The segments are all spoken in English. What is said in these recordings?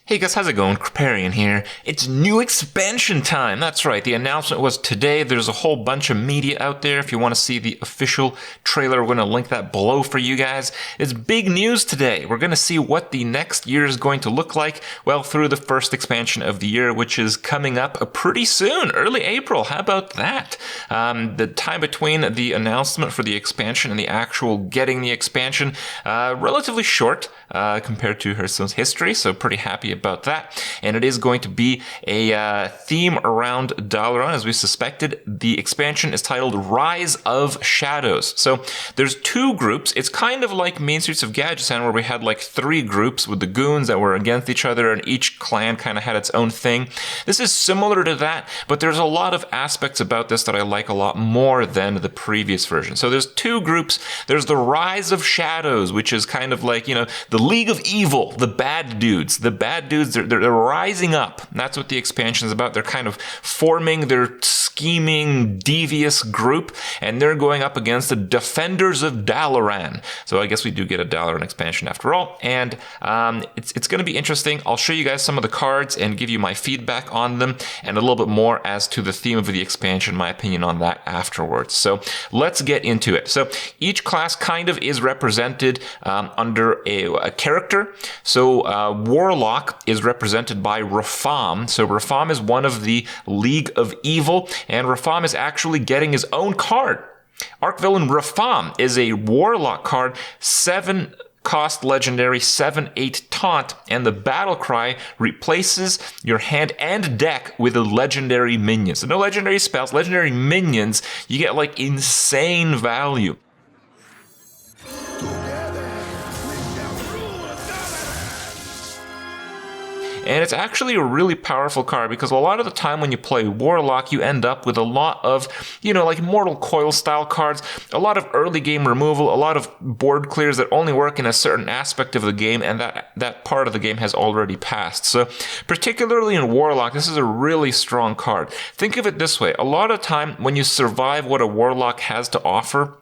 Hey guys, how's it going? Kripparrian here. It's new expansion time. That's right, the announcement was today. There's a whole bunch of media out there. If you want to see the official trailer, we're going to link that below for you guys. It's big news today. We're going to see what the next year is going to look like, well, through the first expansion of the year, which is coming up pretty soon, early April. How about that? The time between the announcement for the expansion and the actual getting the expansion, relatively short compared to Hearthstone's history, so pretty happy about that. And it is going to be a theme around Dalaran, as we suspected. The expansion is titled Rise of Shadows. So there's two groups. It's kind of like Main Streets of Gadgetzan, where we had like three groups with the goons that were against each other, and each clan kind of had its own thing. This is similar to that, but there's a lot of aspects about this that I like a lot more than the previous version. So there's two groups. There's the Rise of Shadows, which is kind of like, you know, the League of E.V.I.L, the bad dudes. The bad dudes, they're rising up. That's what the expansion is about. They're kind of forming their scheming, devious group, and they're going up against the Defenders of Dalaran. So I guess we do get a Dalaran expansion after all, and it's going to be interesting. I'll show you guys some of the cards and give you my feedback on them, and a little bit more as to the theme of the expansion, my opinion on that afterwards. So let's get into it. So each class kind of is represented under a character. So Warlock is represented by Rafam. So Rafam is one of the League of E.V.I.L, and Rafam is actually getting his own card. Archvillain Rafam is a Warlock card, 7 cost legendary, 7/8 taunt, and the battle cry replaces your hand and deck with a legendary minion. So no legendary spells, legendary minions. You get like insane value. And it's actually a really powerful card, because a lot of the time when you play Warlock, you end up with a lot of, you know, like Mortal Coil style cards, a lot of early game removal, a lot of board clears that only work in a certain aspect of the game, and that part of the game has already passed. So particularly in Warlock, this is a really strong card. Think of it this way. A lot of time when you survive what a Warlock has to offer,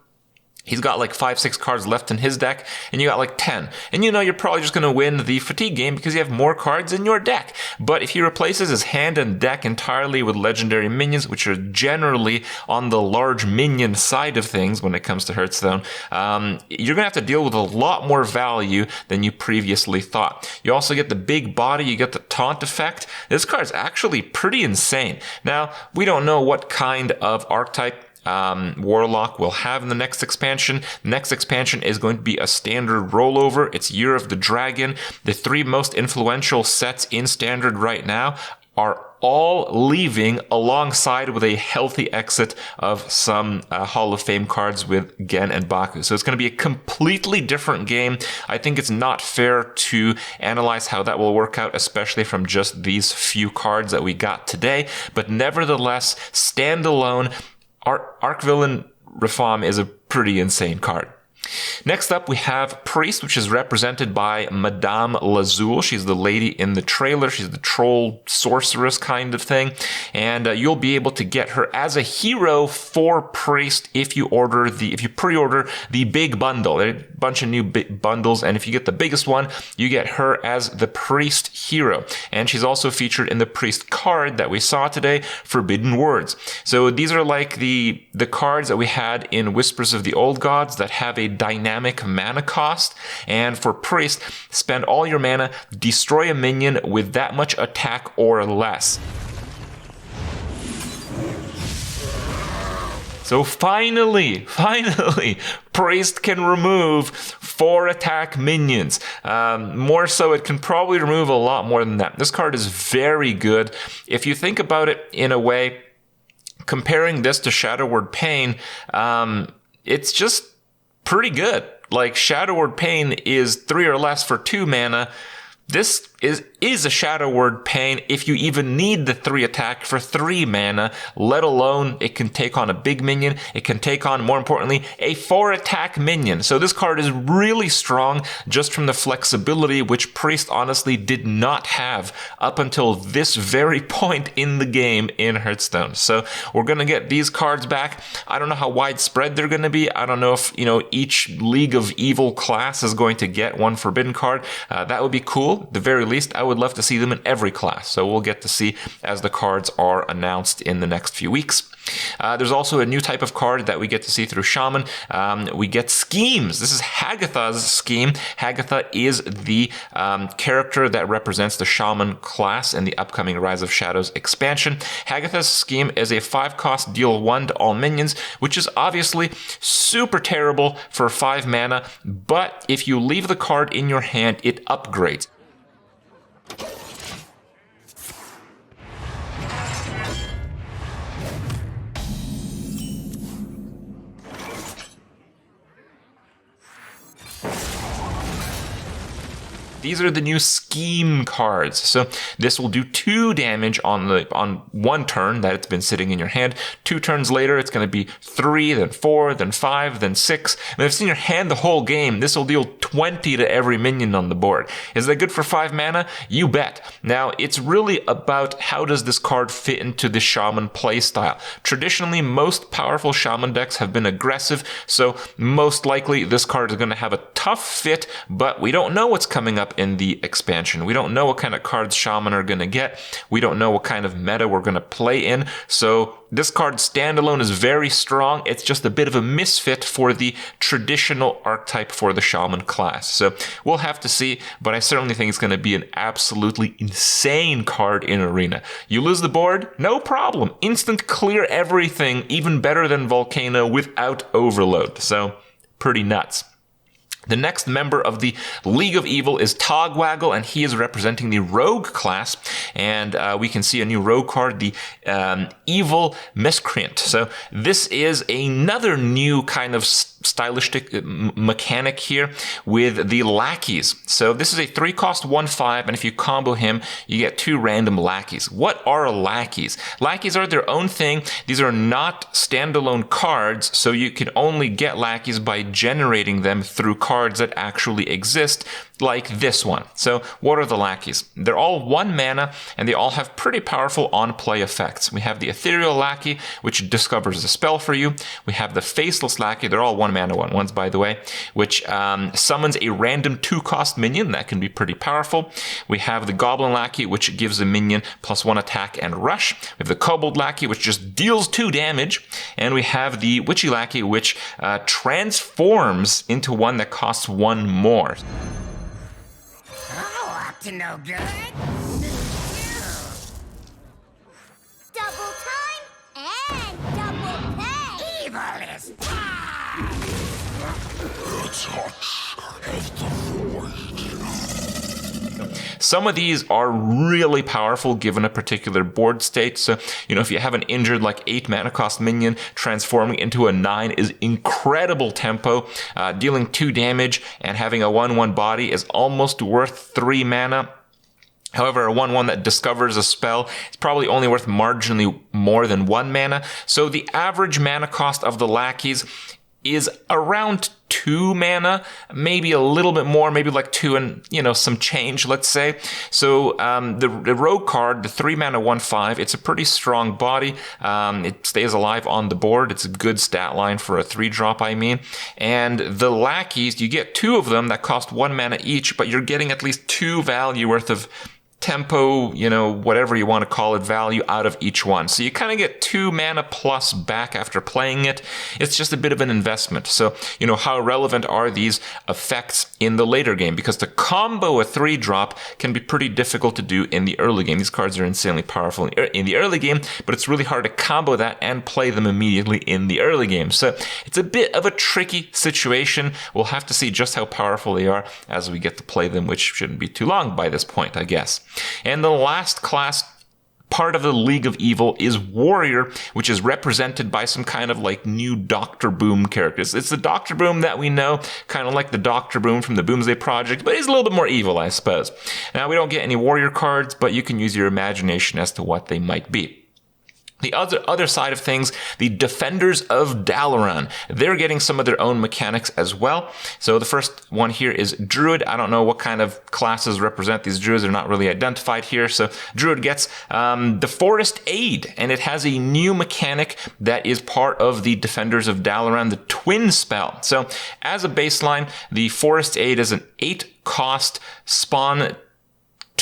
he's got like 5-6 cards left in his deck, and you got like 10. And you know you're probably just going to win the fatigue game because you have more cards in your deck. But if he replaces his hand and deck entirely with legendary minions, which are generally on the large minion side of things when it comes to Hearthstone, you're going to have to deal with a lot more value than you previously thought. You also get the big body, you get the taunt effect. This card's actually pretty insane. Now, we don't know what kind of archetype Warlock will have in the next expansion. The next expansion is going to be a standard rollover. It's Year of the Dragon. The 3 most influential sets in standard right now are all leaving alongside with a healthy exit of some Hall of Fame cards with Gen and Baku. So it's going to be a completely different game. I think it's not fair to analyze how that will work out, especially from just these few cards that we got today. But nevertheless, standalone, Archvillain Rafam is a pretty insane card. Next up, we have Priest, which is represented by Madame Lazul. She's the lady in the trailer. She's the troll sorceress kind of thing. And you'll be able to get her as a hero for Priest if you pre-order the big bundle. There are a bunch of new bundles, and if you get the biggest one, you get her as the Priest hero. And she's also featured in the Priest card that we saw today, Forbidden Words. So these are like the cards that we had in Whispers of the Old Gods that have a dynamic mana cost, and for Priest, spend all your mana, destroy a minion with that much attack or less. So finally, Priest can remove 4 attack minions. More so, it can probably remove a lot more than that. This card is very good. If you think about it in a way, comparing this to Shadow Word Pain, it's just pretty good. Like, Shadow Word Pain is 3 or less for 2 mana. This is a Shadow Word Pain if you even need the 3 attack for 3 mana, let alone it can take on a big minion. It can take on, more importantly, a 4 attack minion. So this card is really strong just from the flexibility, which Priest honestly did not have up until this very point in the game in Hearthstone. So we're going to get these cards back. I don't know how widespread they're going to be. I don't know if, each League of E.V.I.L class is going to get one Forbidden card. That would be cool. cool. At the very least, I would love to see them in every class. So we'll get to see as the cards are announced in the next few weeks. There's also a new type of card that we get to see through Shaman. We get schemes. This is Hagatha's scheme. Hagatha is the character that represents the Shaman class in the upcoming Rise of Shadows expansion. Hagatha's scheme is a 5-cost deal 1 to all minions, which is obviously super terrible for 5 mana, but if you leave the card in your hand, it upgrades. These are the new scheme cards. So this will do 2 damage on 1 turn that it's been sitting in your hand. 2 turns later, it's going to be 3, then 4, then 5, then 6. And if it's in your hand the whole game, this will deal 20 to every minion on the board. Is that good for 5 mana? You bet. Now, it's really about how does this card fit into the Shaman playstyle. Traditionally, most powerful Shaman decks have been aggressive, so most likely this card is going to have a tough fit, but we don't know what's coming up in the expansion. We don't know what kind of cards Shaman are going to get. We don't know what kind of meta we're going to play in. So this card standalone is very strong. It's just a bit of a misfit for the traditional archetype for the Shaman class. So we'll have to see, but I certainly think it's going to be an absolutely insane card in Arena. You lose the board, no problem. Instant clear everything, even better than Volcano without overload. So pretty nuts. The next member of the League of E.V.I.L is Togwaggle, and he is representing the Rogue class. And we can see a new Rogue card, the E.V.I.L Miscreant. So this is another new kind of stylistic mechanic here with the lackeys. So this is a 3-cost 1/5, and if you combo him, you get 2 random lackeys. What are lackeys? Lackeys are their own thing. These are not standalone cards, so you can only get lackeys by generating them through cards that actually exist, like this one. So what are the lackeys? They're all 1 mana, and they all have pretty powerful on-play effects. We have the Ethereal Lackey, which discovers a spell for you. We have the Faceless Lackey. They're all 1 mana ones, by the way, which summons a random 2-cost minion. That can be pretty powerful. We have the Goblin Lackey, which gives a minion +1 attack and rush. We have the Kobold Lackey, which just deals 2 damage. And we have the Witchy Lackey, which transforms into one that costs 1 more. To no good. Double time and double pay. Evil is time. The touch of the void. Some of these are really powerful given a particular board state. So, if you have an injured like 8 mana cost minion, transforming into a 9 is incredible tempo. Dealing 2 damage and having a 1/1 body is almost worth 3 mana. However, a 1/1 that discovers a spell is probably only worth marginally more than 1 mana. So the average mana cost of the lackeys is around 2 mana, maybe a little bit more, maybe like 2 and, some change, let's say. So the Rogue card, the 3 mana 1/5, it's a pretty strong body. It stays alive on the board. It's a good stat line for a 3-drop, I mean. And the lackeys, you get 2 of them that cost 1 mana each, but you're getting at least 2 value worth of tempo, whatever you want to call it, value out of each one. So you kind of get 2 mana plus back after playing it. It's just a bit of an investment. So, how relevant are these effects in the later game? Because to combo a 3-drop can be pretty difficult to do in the early game. These cards are insanely powerful in the early game, but it's really hard to combo that and play them immediately in the early game. So it's a bit of a tricky situation. We'll have to see just how powerful they are as we get to play them, which shouldn't be too long by this point, I guess. And the last class part of the League of E.V.I.L is Warrior, which is represented by some kind of like new Dr. Boom characters. It's the Dr. Boom that we know, kind of like the Dr. Boom from the Boomsday Project, but he's a little bit more evil, I suppose. Now, we don't get any Warrior cards, but you can use your imagination as to what they might be. The other side of things, the Defenders of Dalaran, they're getting some of their own mechanics as well. So the first one here is Druid. I don't know what kind of classes represent these Druids. They're not really identified here. So Druid gets the Forest Aid, and it has a new mechanic that is part of the Defenders of Dalaran, the Twin spell. So as a baseline, the Forest Aid is an 8-cost spawn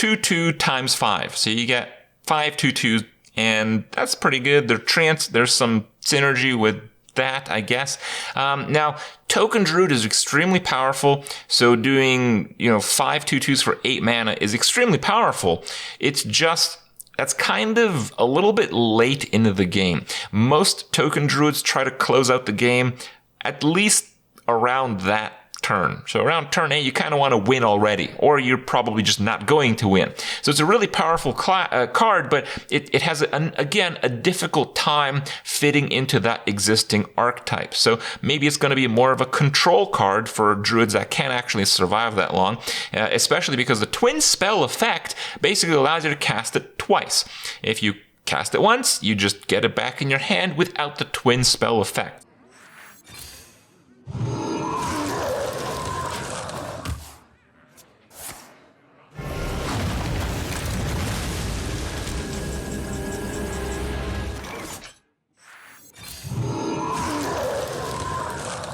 2/2 times 5. So you get 5 2/2s, and that's pretty good. They're treants. There's some synergy with that, I guess. Now, Token Druid is extremely powerful, so doing 5 2/2s for 8 mana is extremely powerful. It's just that's kind of a little bit late into the game. Most Token Druids try to close out the game at least around that turn. So around turn 8, you kind of want to win already, or you're probably just not going to win. So it's a really powerful card, but it has, again, a difficult time fitting into that existing archetype. So maybe it's going to be more of a control card for druids that can't actually survive that long, especially because the twin spell effect basically allows you to cast it twice. If you cast it once, you just get it back in your hand without the twin spell effect.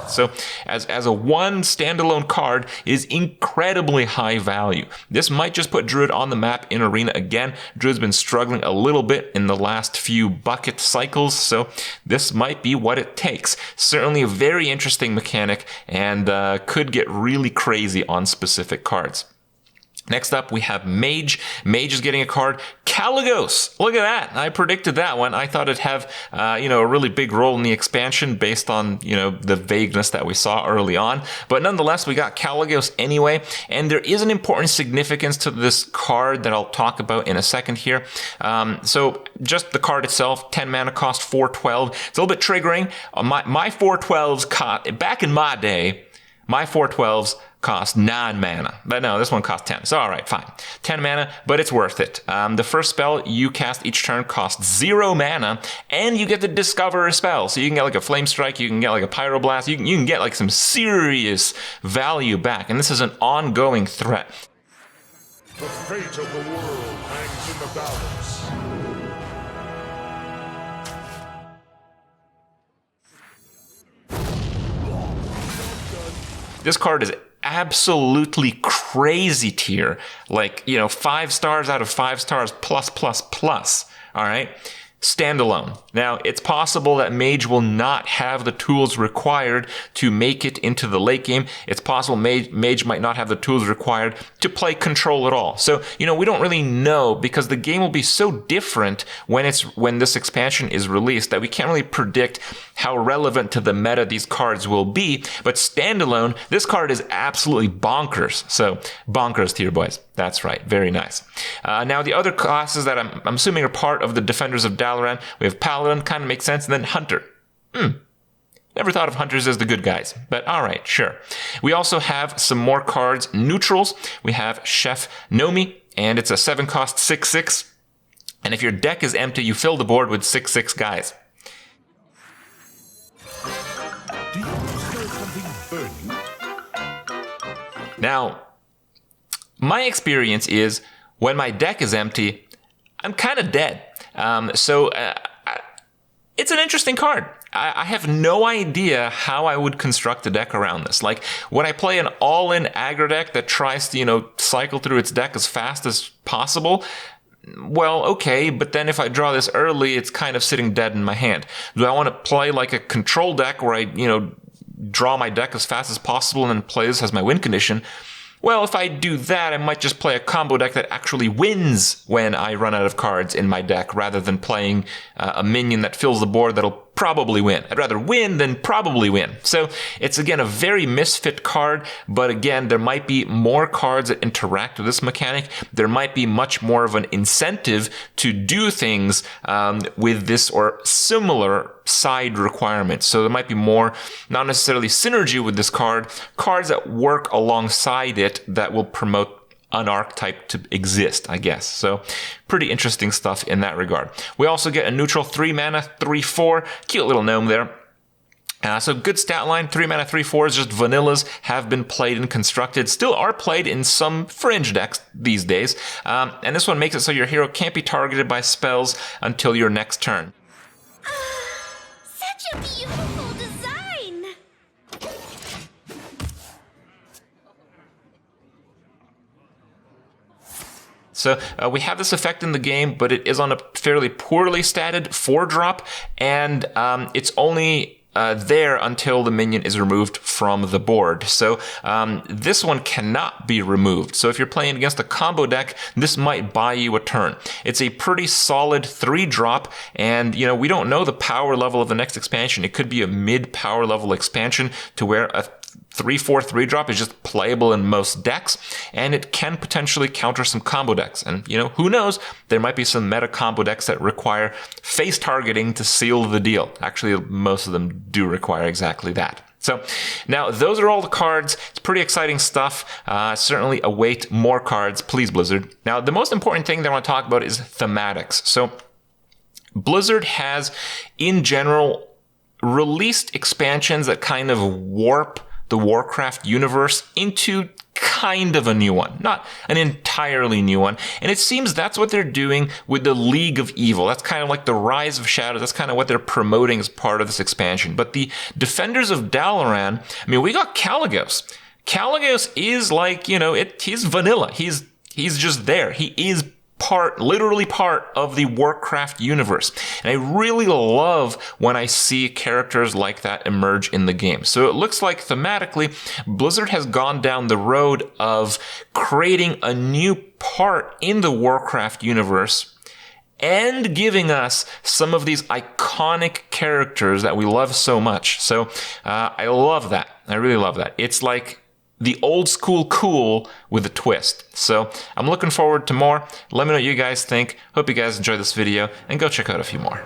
So as a one standalone card is incredibly high value. This might just put Druid on the map in Arena again. Druid's been struggling a little bit in the last few bucket cycles, so this might be what it takes. Certainly a very interesting mechanic, and could get really crazy on specific cards. Next up, we have Mage. Mage is getting a card. Caligos. Look at that. I predicted that one. I thought it'd have, a really big role in the expansion based on, the vagueness that we saw early on. But nonetheless, we got Caligos anyway. And there is an important significance to this card that I'll talk about in a second here. So just the card itself, 10 mana cost, 4/12. It's a little bit triggering. My 4/12s back in my day, my 4/12s cost 9 mana. But no, this one costs 10. So all right, fine. 10 mana, but it's worth it. The first spell you cast each turn costs 0 mana, and you get to discover a spell. So you can get like a Flame Strike, you can get like a Pyroblast, you can get like some serious value back. And this is an ongoing threat. The fate of the world hangs in the balance. This card is absolutely crazy tier, like 5 stars out of 5 stars plus. All right, standalone. Now, it's possible that Mage will not have the tools required to make it into the late game. It's possible Mage might not have the tools required to play control at all. So, we don't really know, because the game will be so different when this expansion is released that we can't really predict how relevant to the meta these cards will be. But standalone, this card is absolutely bonkers. So, bonkers tier, boys. That's right. Very nice. Now, the other classes that I'm assuming are part of the Defenders of Dalaran, we have Paladin, kind of makes sense, and then Hunter. Never thought of Hunters as the good guys, but all right, sure. We also have some more cards, neutrals. We have Chef Nomi, and it's a 7-cost 6/6. And if your deck is empty, you fill the board with 6/6 guys. Do you smell something burning? Now, my experience is when my deck is empty, I'm kind of dead. It's an interesting card. I have no idea how I would construct a deck around this. Like, when I play an all-in aggro deck that tries to, cycle through its deck as fast as possible, well, okay, but then if I draw this early, it's kind of sitting dead in my hand. Do I want to play like a control deck where I, draw my deck as fast as possible and then play this as my win condition? Well, if I do that, I might just play a combo deck that actually wins when I run out of cards in my deck, rather than playing a minion that fills the board that'll probably win. I'd rather win than probably win. So it's, again, a very misfit card, but again, there might be more cards that interact with this mechanic. There might be much more of an incentive to do things with this or similar side requirements. So there might be more, not necessarily synergy with this card, cards that work alongside it that will promote an archetype to exist, I guess. So pretty interesting stuff in that regard. We also get a neutral 3 mana, 3/4. Cute little gnome there. So good stat line, 3 mana, 3/4s, just vanillas, have been played and constructed, still are played in some fringe decks these days. And this one makes it so your hero can't be targeted by spells until your next turn. Such a beautiful design! So we have this effect in the game, but it is on a fairly poorly statted 4-drop, and it's only there until the minion is removed from the board. So this one cannot be removed. So if you're playing against a combo deck, this might buy you a turn. It's a pretty solid 3-drop, and we don't know the power level of the next expansion. It could be a mid-power level expansion to where a 3/4 3-drop is just playable in most decks, and it can potentially counter some combo decks. And who knows, there might be some meta combo decks that require face targeting to seal the deal. Actually, most of them do require exactly that. So now those are all the cards. It's pretty exciting stuff. Certainly await more cards, please, Blizzard. Now, the most important thing that I want to talk about is thematics. So Blizzard has, in general, released expansions that kind of warp the Warcraft universe into kind of a new one, not an entirely new one. And it seems that's what they're doing with the League of E.V.I.L. That's kind of like the Rise of Shadows. That's kind of what they're promoting as part of this expansion. But the Defenders of Dalaran, we got Kalecgos. Kalecgos is like, he's vanilla. He's just there. He is literally part of the Warcraft universe. And I really love when I see characters like that emerge in the game. So it looks like thematically, Blizzard has gone down the road of creating a new part in the Warcraft universe and giving us some of these iconic characters that we love so much. So I love that. I really love that. It's like the old school cool with a twist. So I'm looking forward to more. Let me know what you guys think. Hope you guys enjoyed this video, and go check out a few more.